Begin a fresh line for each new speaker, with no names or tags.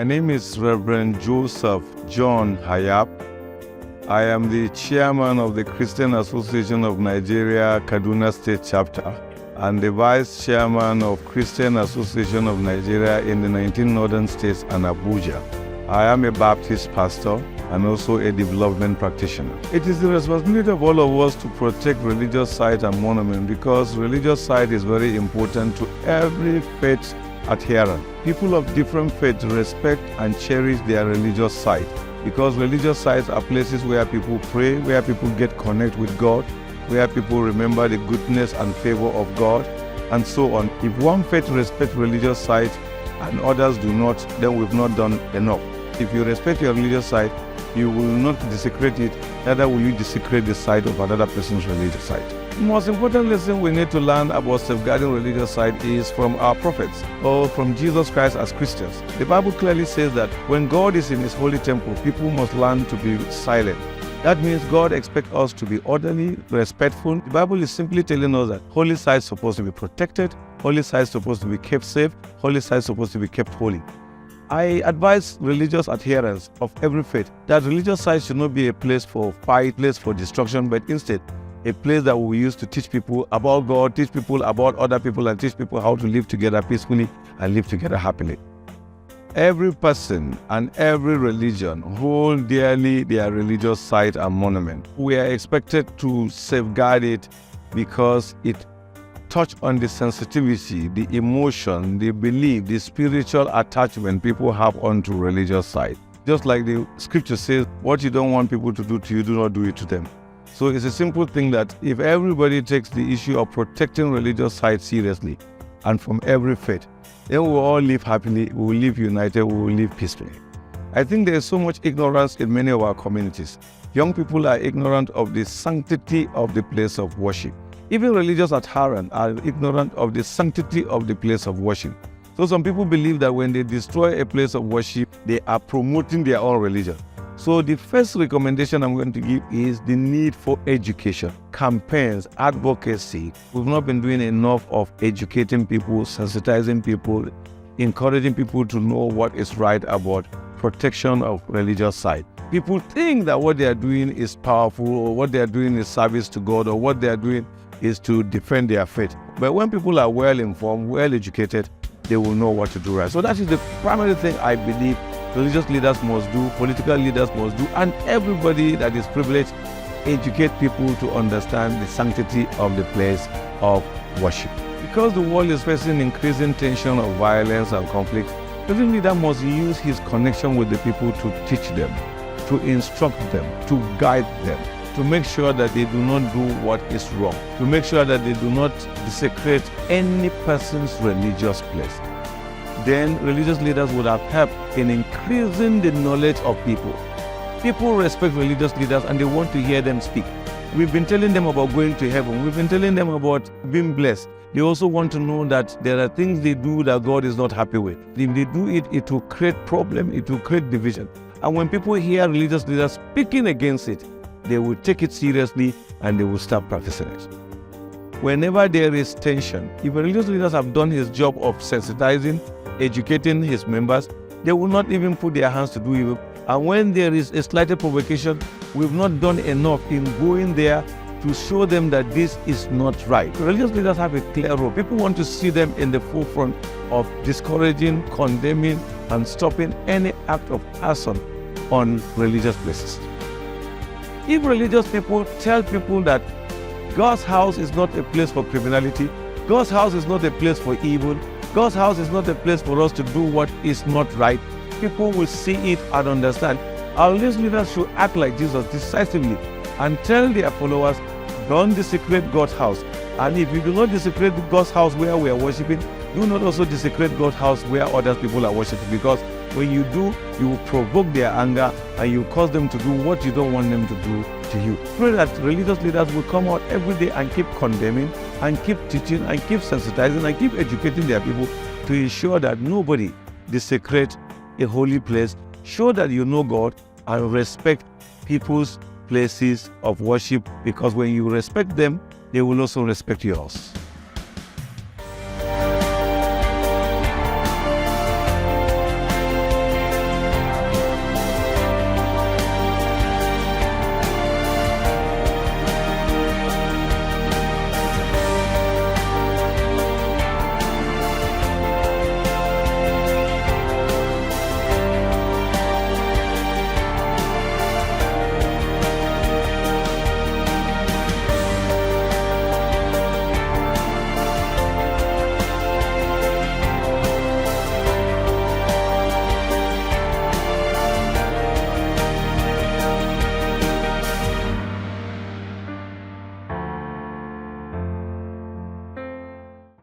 My name is Reverend Joseph John Hayab. I am the chairman of the Christian Association of Nigeria, Kaduna State Chapter, and the vice chairman of Christian Association of Nigeria in the 19 northern states and Abuja. I am a Baptist pastor and also a development practitioner. It is the responsibility of all of us to protect religious sites and monuments because religious site is very important to every faith adherent. People of different faiths respect and cherish their religious site because religious sites are places where people pray, where people get connect with God, where people remember the goodness and favor of God, and so on. If one faith respects religious site and others do not, then we've not done enough. If you respect your religious site, you will not desecrate it, neither will you desecrate the site of another person's religious site. The most important lesson we need to learn about safeguarding religious site is from our prophets or from Jesus Christ as Christians. The Bible clearly says that when God is in his holy temple, people must learn to be silent. That means God expects us to be orderly, respectful. The Bible is simply telling us that holy sites are supposed to be protected, holy sites are supposed to be kept safe, holy sites are supposed to be kept holy. I advise religious adherents of every faith that religious sites should not be a place for fight, place for destruction, but instead a place that we use to teach people about God, teach people about other people, and teach people how to live together peacefully and live together happily. Every person and every religion hold dearly their religious site and monument. We are expected to safeguard it because it touch on the sensitivity, the emotion, the belief, the spiritual attachment people have onto religious site. Just like the scripture says, what you don't want people to do to you, do not do it to them. So it's a simple thing that if everybody takes the issue of protecting religious sites seriously and from every faith, then we will all live happily, we will live united, we will live peacefully. I think there is so much ignorance in many of our communities. Young people are ignorant of the sanctity of the place of worship. Even religious adherents are ignorant of the sanctity of the place of worship. So some people believe that when they destroy a place of worship, they are promoting their own religion. So the first recommendation I'm going to give is the need for education, campaigns, advocacy. We've not been doing enough of educating people, sensitizing people, encouraging people to know what is right about protection of religious sites. People think that what they are doing is powerful, or what they are doing is service to God, or what they are doing is to defend their faith. But when people are well informed, well educated, they will know what to do right. So that is the primary thing I believe religious leaders must do, political leaders must do, and everybody that is privileged, educate people to understand the sanctity of the place of worship. Because the world is facing increasing tension of violence and conflict, every leader must use his connection with the people to teach them, to instruct them, to guide them, to make sure that they do not do what is wrong, to make sure that they do not desecrate any person's religious place. Then religious leaders would have helped in increasing the knowledge of people. People respect religious leaders and they want to hear them speak. We've been telling them about going to heaven. We've been telling them about being blessed. They also want to know that there are things they do that God is not happy with. If they do it, it will create problem, it will create division. And when people hear religious leaders speaking against it, they will take it seriously and they will start practicing it. Whenever there is tension, if religious leaders have done his job of sensitizing, educating his members, they will not even put their hands to do evil. And when there is a slight provocation, we've not done enough in going there to show them that this is not right. Religious leaders have a clear role. People want to see them in the forefront of discouraging, condemning, and stopping any act of arson on religious places. If religious people tell people that God's house is not a place for criminality, God's house is not a place for evil, God's house is not a place for us to do what is not right, people will see it and understand. Our religious leaders should act like Jesus decisively and tell their followers, don't desecrate God's house. And if you do not desecrate God's house where we are worshiping, do not also desecrate God's house where other people are worshiping, because when you do, you will provoke their anger and you cause them to do what you don't want them to do to you. Pray that religious leaders will come out every day and keep condemning and keep teaching and keep sensitizing and keep educating their people to ensure that nobody desecrates a holy place. Show that you know God and respect people's places of worship, because when you respect them, they will also respect yours.